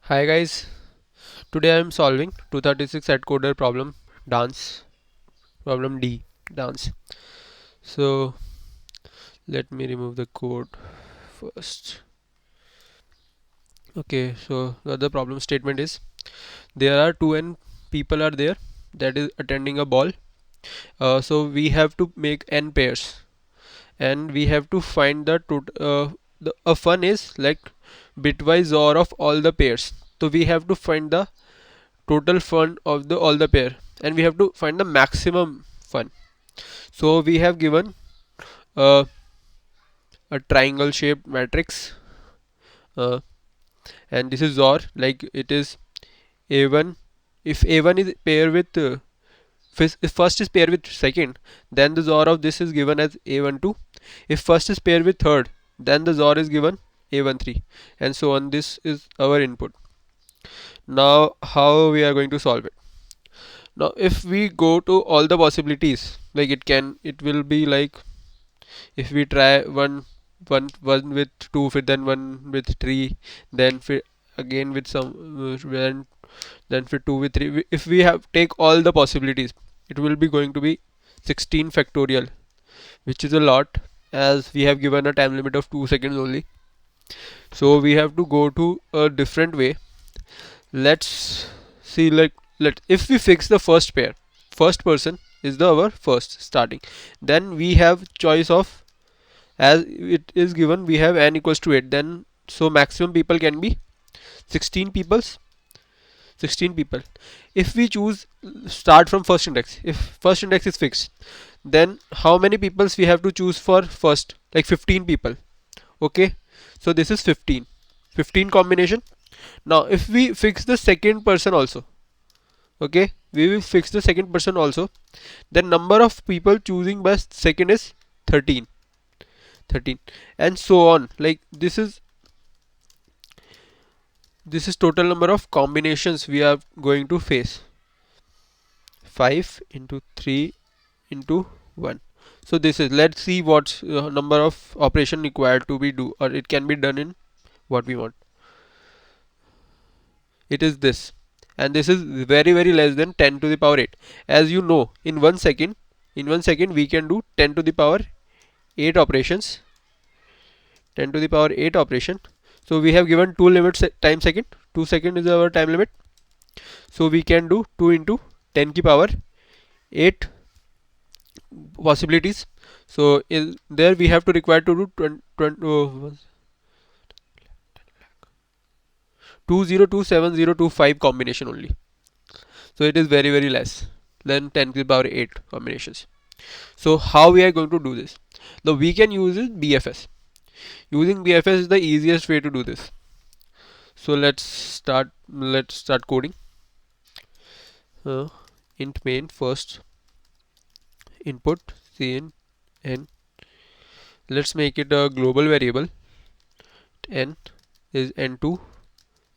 Hi guys, today I am solving 236 Atcoder problem D dance. So let me remove the code first. Okay, so the other problem statement is there are two n people are there that is attending a ball. So we have to make n pairs and we have to find the the a fun is like bitwise OR of all the pairs. So we have to find the total fun of the all the pair and we have to find the maximum fun. So we have given uh, a triangle shaped matrix, uh, and this is OR, like it is a1. If a1 is pair with if first is pair with second, then the OR of this is given as a12. If first is pair with third, then the OR is given a13, and so on. This is our input. Now how we are going to solve it? Now if we go to all the possibilities, like it will be like if we try one with two fit, then one with three, then fit again with some then fit two with three. If we have take all the possibilities, it will be going to be 16 factorial, which is a lot, as we have given a time limit of 2 seconds only. So we have to go to a different way. Let's see, like let if we fix the first pair, first person is the our first starting, then we have choice of, as it is given we have n equals to 8, then so maximum people can be 16 peoples 16 people. If we choose start from first index, if first index is fixed, then how many peoples we have to choose for first, like 15 people. Okay, so this is 15 combination. Now if we fix the second person also, okay, we will fix the second person also, then number of people choosing by second is 13, and so on. Like this is total number of combinations we are going to face. 5 into 3 into 1. So this is, let's see what number of operation required to be do, or it can be done in what we want. It is this, and this is very less than 10 to the power 8. As you know, in 1 second we can do 10 to the power 8 operations. 10 to the power 8 operation. So we have given two limits, time second, 2 second is our time limit. So we can do 2 into 10 ki power 8 possibilities. So in there we have to require to do 202725 combination only. So it is very less than 10 to the power 8 combinations. So how we are going to do this? Now we can use is BFS. Using BFS is the easiest way to do this. So let's start coding. Int main first input cin n. Let's make it a global variable. N is n2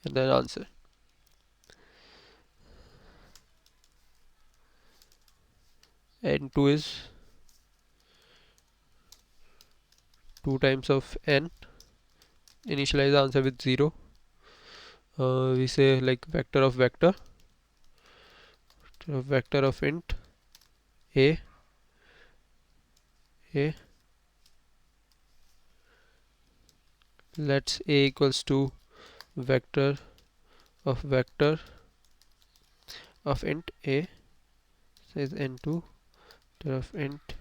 and then answer. N2 is 2 times of n. Initialize the answer with 0. We say like vector of int a. Let's a equals to vector of int a, says n2 of int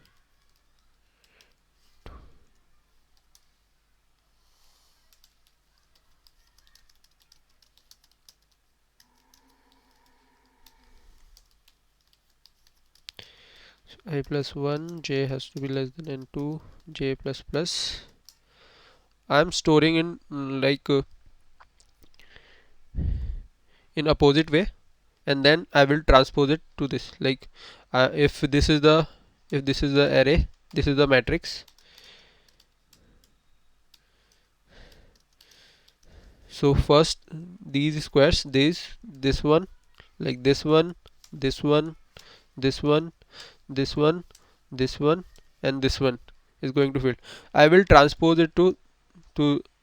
I plus 1, j has to be less than n2, j plus plus. I am storing in like in opposite way, and then I will transpose it to this, like if this is the array, this is the matrix. So first these squares, this one, like this one, this one, this one, this one, this one, and this one is going to fill. I will transpose it to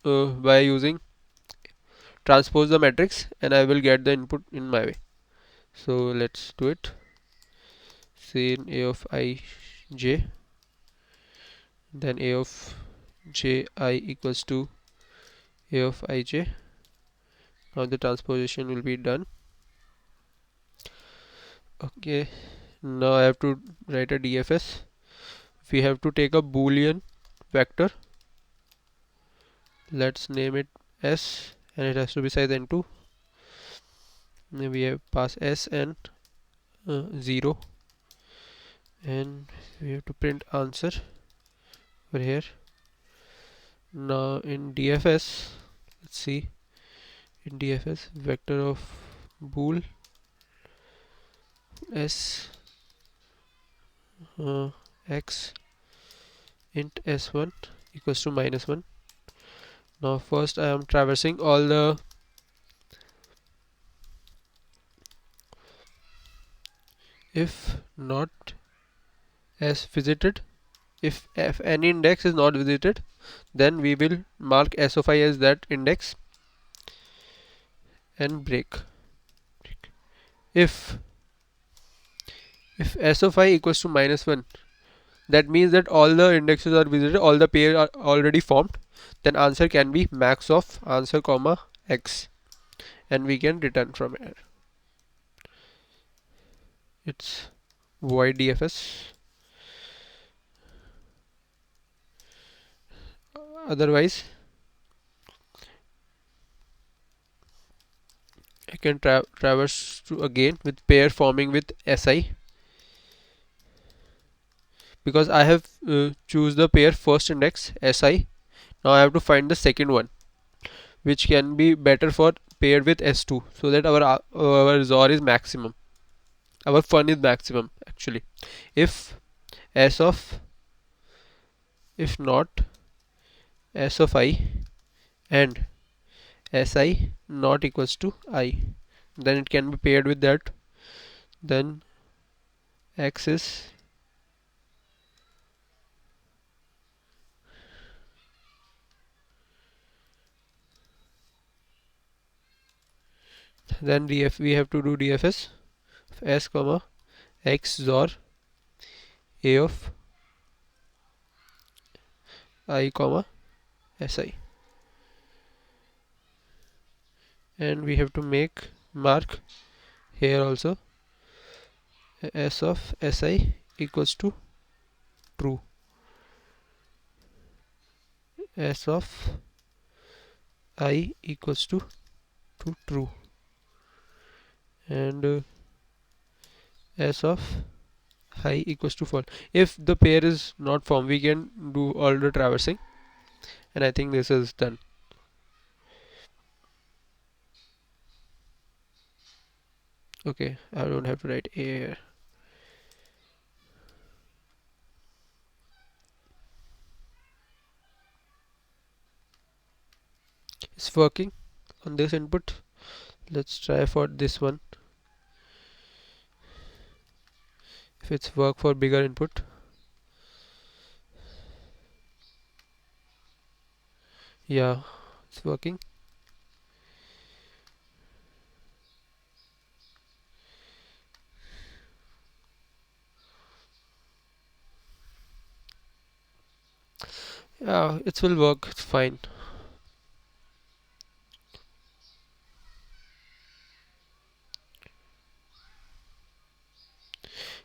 by using transpose the matrix, and I will get the input in my way. So let's do it. Say in a of I j, then a of j I equals to a of I j. Now the transposition will be done. Okay, now I have to write a DFS. We have to take a boolean vector. Let's name it s, and it has to be size n2. Then we have pass s and 0, and we have to print answer over here. Now in DFS, let's see, in DFS vector of bool s x int s1 equals to -1. Now first I am traversing all the if not as visited. If any index is not visited, then we will mark s of I as that index and break. If s of I equals to -1, that means that all the indexes are visited, all the pair are already formed, then answer can be max of answer comma x, and we can return from here. It's void DFS. Otherwise I can traverse to again with pair forming with si, because I have choose the pair first index si. Now I have to find the second one, which can be better for paired with s2, so that our zor is maximum, our fun is maximum actually. If s of if not s of I and si not equals to I, then it can be paired with that, then x is then we have to do DFS of s comma x zor a of I comma si, and we have to mark here also s of si equals to true, s of I equals to true, and s of I equals to false. If the pair is not formed, we can do all the traversing, and I think this is done. Okay, I don't have to write a here. It's working on this input. Let's try for this one. If it's work for bigger input. Yeah, it's working. Yeah, it will work. It's fine.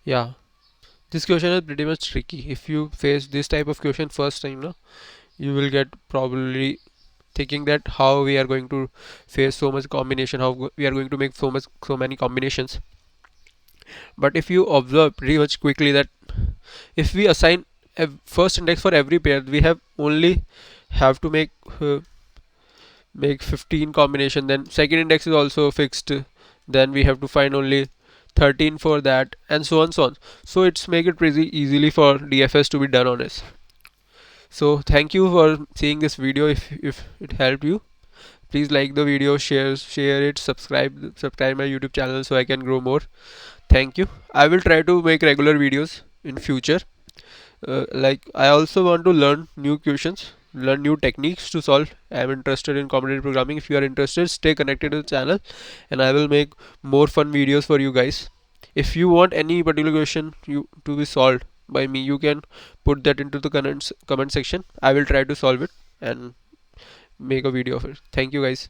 Yeah, this question is pretty much tricky. If you face this type of question first time, no, you will get probably thinking that how we are going to face so much combination, how we are going to make so many combinations. But if you observe pretty much quickly that if we assign a first index for every pair, we have only have to make 15 combination, then second index is also fixed, then we have to find only 13 for that, and so on so on. So it's make it pretty easily for DFS to be done on this. So thank you for seeing this video. If it helped you, please like the video, share it, subscribe my YouTube channel so I can grow more. Thank you. I will try to make regular videos in future. Like I also want to learn new questions, learn new techniques to solve. I am interested in competitive programming. If you are interested, stay connected to the channel, and I will make more fun videos for you guys. If you want any particular question you to be solved by me, you can put that into the comment section. I will try to solve it and make a video of it. Thank you guys.